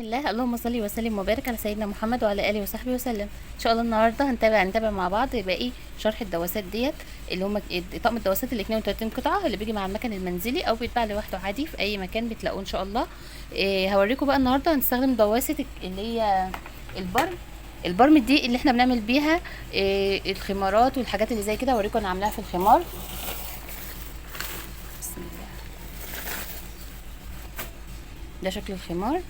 الله. اللهم صل وسلم وبارك على سيدنا محمد وعلى اله وصحبه وسلم. ان شاء الله النهارده هنتابع مع بعض باقي شرح الدواسات ديت، اللي هم طقم الدواسات ال 32 قطعه اللي بيجي مع المكن المنزلي او بيتباع لوحده عادي في اي مكان بتلاقوه ان شاء الله. هوريكم بقى النهارده هنستخدم دواسه اللي هي البرم. البرم دي اللي احنا بنعمل بيها الخمارات والحاجات اللي زي كده. هوريكم انا عاملاها في الخمار. بسم الله. ده شكل الخمار،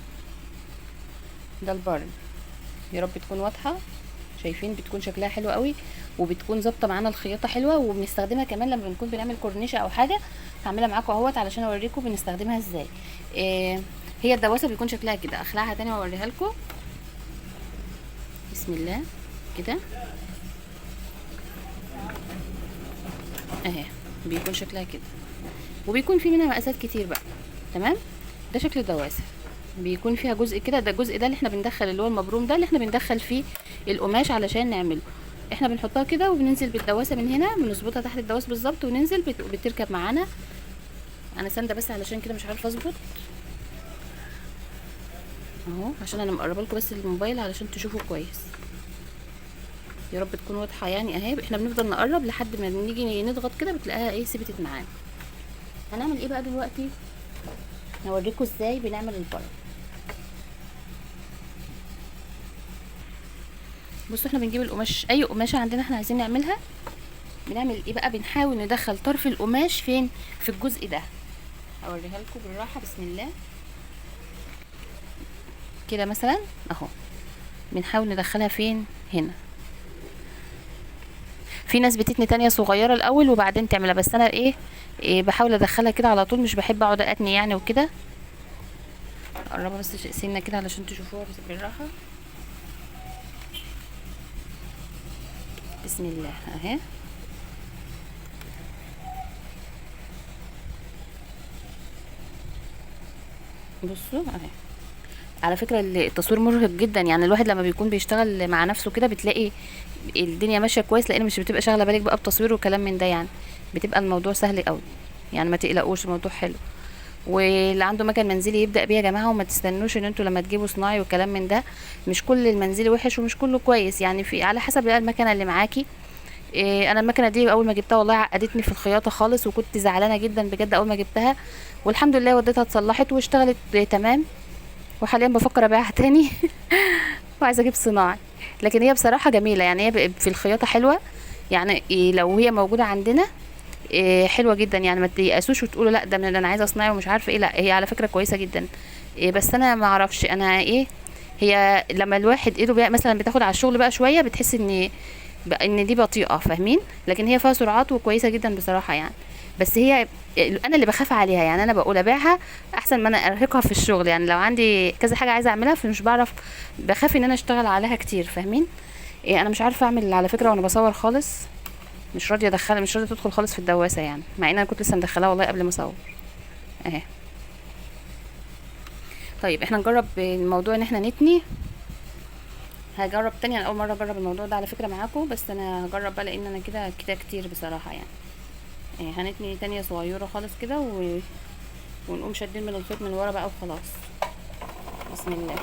ده البرم. يا رب تكون واضحه. شايفين بتكون شكلها حلو قوي، وبتكون ظابطه معانا الخياطه حلوه، وبنستخدمها كمان لما بنكون بنعمل كورنيشه او حاجه. هعملها معاكم اهوت علشان اوريكم بنستخدمها ازاي. هي الدواسه بيكون شكلها كده. اخلعها تاني واوريها لكم. بسم الله كده اهي، بيكون شكلها كده، وبيكون في منها مقاسات كتير بقى. تمام. ده شكل الدواسه، بيكون فيها جزء كده. ده الجزء ده اللي احنا بندخل، اللي هو المبروم ده اللي احنا بندخل فيه القماش علشان نعمله. احنا بنحطها كده وبننزل بالدواسه من هنا، بنظبطها تحت الدواس بالظبط وننزل بتركب معانا. انا سانده بس علشان كده مش عارفه اظبط اهو، عشان انا مقربه لكم بس الموبايل علشان تشوفوا كويس. يا رب تكون واضحه يعني اهي. احنا بنفضل نقرب لحد ما نيجي نضغط كده بتلاقيها ايه ثبتت معانا. هنعمل ايه بقى دلوقتي؟ هوريكم ازاي بنعمل البرم. بصوا احنا بنجيب القماش، اي قماشه عندنا احنا عايزين نعملها. بنعمل ايه بقى؟ بنحاول ندخل طرف القماش فين؟ في الجزء ده. اوريها لكم بالراحه. بسم الله كده مثلا اهو، بنحاول ندخلها فين؟ هنا. في ناس بتتني تانية صغيره الاول وبعدين تعملها، بس انا إيه بحاول ادخلها كده على طول، مش بحب اقعد اتني يعني وكده. قربها بس سنه كده علشان تشوفوها بس بالراحه. بسم الله اهي. بصوا اهي. على فكرة التصوير مرهق جدا، يعني الواحد لما بيكون بيشتغل مع نفسه كده بتلاقي الدنيا ماشية كويس، لان مش بتبقى شاغلة بالك بقى بتصوير وكلام من ده، يعني بتبقى الموضوع سهل قوي. يعني ما تقلقوش، الموضوع حلو. واللي عنده مكان منزلي يبدأ بيه يا جماعة، وما تستنوش ان انتوا لما تجيبوا صناعي وكلام من ده. مش كل المنزلي وحش ومش كله كويس، يعني في على حسب بقى المكنة اللي معاكي. انا المكنه دي اول ما جبتها والله عقدتني في الخياطه خالص، وكنت زعلانه جدا بجد اول ما جبتها. والحمد لله وديتها اتصلحت واشتغلت تمام. وحاليا بفكر ابيعها تاني وعايزه اجيب صناعي. لكن هي بصراحه جميله، يعني هي في الخياطه حلوه. يعني لو هي موجوده عندنا حلوه جدا. يعني ما تيأسوش وتقولوا لا ده انا عايزه صناعي ومش عارفه ايه. لا هي على فكره كويسه جدا. بس انا ما اعرفش انا هي لما الواحد ايده مثلا بتاخد على الشغل بقى شويه بتحس ان دي بطيئه، فاهمين؟ لكن هي فيها سرعات وكويسه جدا بصراحه يعني. بس هي انا اللي بخاف عليها، يعني انا بقول ابيعها احسن ما انا ارهقها في الشغل. يعني لو عندي كذا حاجه عايزه اعملها فمش بعرف، بخاف ان انا اشتغل عليها كتير، فاهمين؟ انا مش عارفه اعمل على فكره وانا بصور خالص. مش راضيه ادخلها، مش راضيه تدخل خالص في الدواسه، يعني مع ان انا كنت لسه مدخلاها والله قبل ما اصور اهي. طيب احنا نجرب الموضوع ان احنا نتني. هجرب تاني، انا اول مره اجرب الموضوع ده على فكره معاكم، بس انا هجرب بقى لان انا كده كتير بصراحه يعني. هنتني تانية صغيره خالص كده ونقوم شادين من الخيط من ورا بقى وخلاص. بسم الله.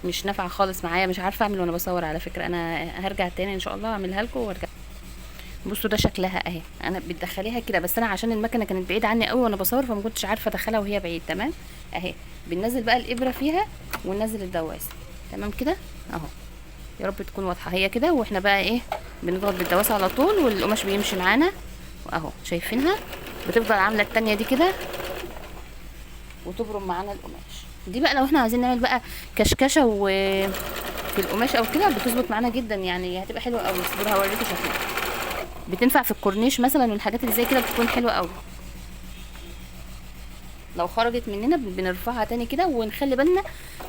مش نافعه خالص معايا، مش عارفه اعمل وانا بصور على فكره. انا هرجع تاني ان شاء الله اعملها لكم وارجع. بصوا ده شكلها اهي. انا بتدخليها كده، بس انا عشان المكنه كانت بعيده عني قوي وانا بصور فما كنتش عارفه ادخلها وهي بعيد. تمام اهي. بننزل بقى الابره فيها وننزل الدواسه. تمام كده اهو. يا رب تكون واضحه هي كده. واحنا بقى بنضغط بالدواسه على طول والقماش بيمشي معانا اهو. شايفينها بتفضل عامله التانية دي كده وتبرم معانا القماش. دي بقى لو احنا عايزين نعمل بقى كشكشه في القماش او كده بتظبط معانا جدا، يعني هتبقى حلوه قوي. اصبروا هوريكم شكلها. بتنفع في الكورنيش مثلا والحاجات اللي زي كده بتكون حلوه قوي. لو خرجت مننا بنرفعها تاني كده ونخلي بالنا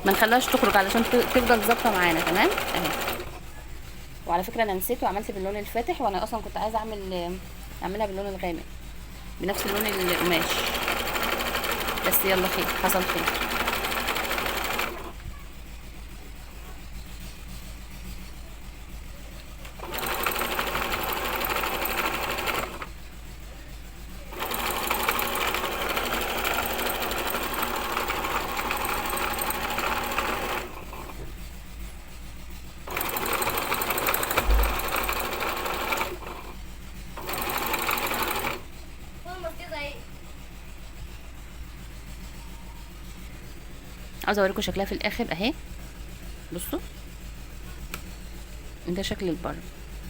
ما نخليهاش تخرج علشان تفضل ظابطه معانا. تمام اهي. وعلى فكره انا نسيت وعملت باللون الفاتح، وانا اصلا كنت عايزه اعملها باللون الغامق بنفس اللون القماش، بس يلا خير، حصل خير. عاوزه اوريكم شكلها في الاخر اهي. بصوا ده شكل البرم.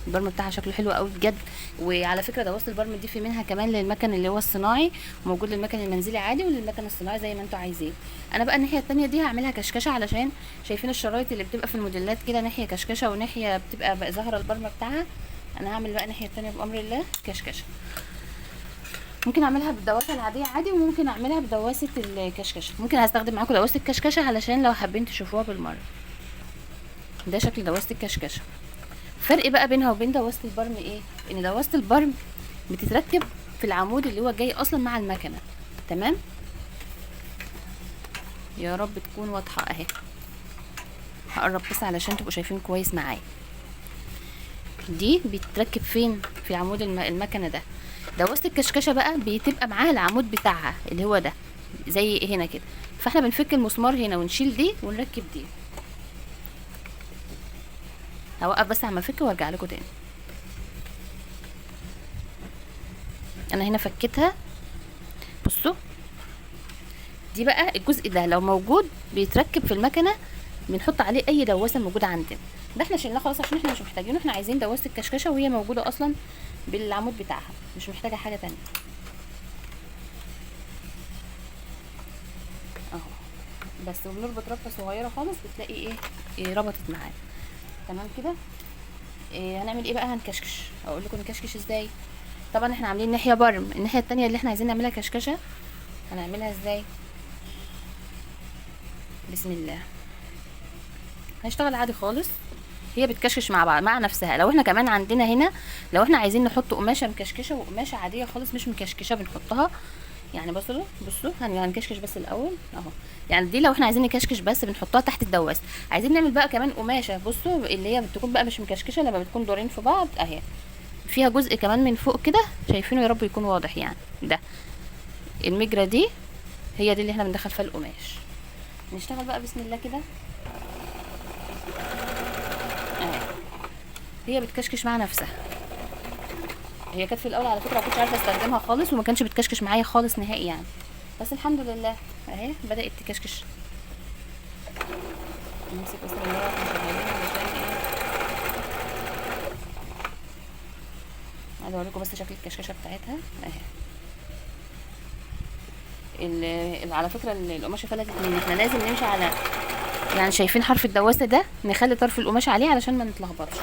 البرم بتاعها شكله حلو قوي بجد. وعلى فكره دواسه البرم دي في منها كمان للمكن اللي هو الصناعي، وموجود للمكن المنزلي عادي وللمكن الصناعي زي ما انتوا عايزين. انا بقى الناحيه التانية دي هعملها كشكشه، علشان شايفين الشرايط اللي بتبقى في الموديلات كده ناحيه كشكشه وناحيه بتبقى بقى ظاهره البرم بتاعها. انا هعمل بقى الناحيه التانية بامر الله كشكشه. ممكن اعملها بالدواسه العاديه عادي، وممكن اعملها بدواسه الكشكشه. ممكن هستخدم معاكم دواسه الكشكشه علشان لو حابين تشوفوها بالمره. ده شكل دواسه الكشكشه. فرق بقى بينها وبين دواسه البرم ايه؟ ان دواسه البرم بتتركب في العمود اللي هو جاي اصلا مع المكنه. تمام. يا رب تكون واضحه اهي. هقرب بس علشان تبقوا شايفين كويس معايا. دي بتتركب فين؟ في عمود المكنه ده. دواسه الكشكشه بقى بتبقى معاها العمود بتاعها اللي هو ده زي هنا كده، فاحنا بنفك المسمار هنا ونشيل دي ونركب دي. هوقف بس عم افك وارجع لكم تاني. انا هنا فكيتها. بصوا دي بقى الجزء ده لو موجود بيتركب في المكنه، بنحط عليه اي دواسه موجوده عندنا. ده احنا شلناه خلاص عشان احنا مش محتاجينه، احنا عايزين دواسه الكشكشه وهي موجوده اصلا بالعمود بتاعها، مش محتاجه حاجه تانية. اهو بس وبنربط ربطه صغيره خالص بتلاقي إيه ربطت معانا. تمام كده. هنعمل ايه بقى؟ هنكشكش. اقول لكم نكشكش ازاي. طبعا احنا عاملين ناحيه برم، الناحيه التانية اللي احنا عايزين نعملها كشكشه هنعملها ازاي؟ بسم الله. هنشتغل عادي خالص، هي بتكشكش مع بعض مع نفسها. لو احنا كمان عندنا هنا، لو احنا عايزين نحط قماشه مكشكشه وقماشه عاديه خالص مش مكشكشه بنحطها. يعني بصوا هنكشكش بس الاول اهو. يعني دي لو احنا عايزين نكشكش بس بنحطها تحت الدواسه. عايزين نعمل بقى كمان قماشه، بصوا اللي هي بتكون بقى مش مكشكشه لما بتكون دورين في بعض اهي، فيها جزء كمان من فوق كده شايفينه؟ يا رب يكون واضح. يعني ده المجرى دي هي دي اللي احنا بندخل فيها القماش. نشتغل بقى بسم الله كده اهي. هي بتكشكش مع نفسها. هي كانت في الاول على فكره ما كنتش عارفه استخدمها خالص، وما كانش بتكشكش معايا خالص نهائي يعني، بس الحمد لله اهي بدات تكشكش. نمسك بس من ورا عشان شغالين علشان عايزه اوريكم بس شكل الكشكشه بتاعتها اهي. على فكره القماشه فلتت مني، احنا لازم نمشي على، يعني شايفين حرف الدواسه ده نخلي طرف القماش عليه علشان ما نتلخبطش.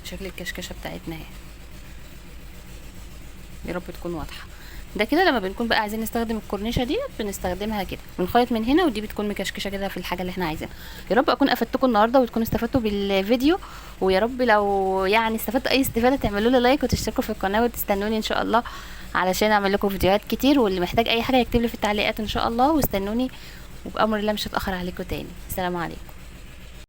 شكل الكشكشه بتاعتنا اهي. يا رب تكون واضحه. ده كده لما بنكون بقى عايزين نستخدم الكورنيشه دي بنستخدمها كده، بنخيط من هنا ودي بتكون مكشكشه كده في الحاجه اللي احنا عايزينها. يا رب اكون افدتكم النهارده وتكونوا استفدتوا بالفيديو، ويا رب لو يعني استفدتوا اي استفاده تعملوا لي لايك وتشتركوا في القناه وتستنوني ان شاء الله علشان اعمل لكم فيديوهات كتير. واللي محتاج اي حاجه يكتب لي في التعليقات ان شاء الله، واستنوني وبامر الله مش هتاخر عليكم تاني. السلام عليكم.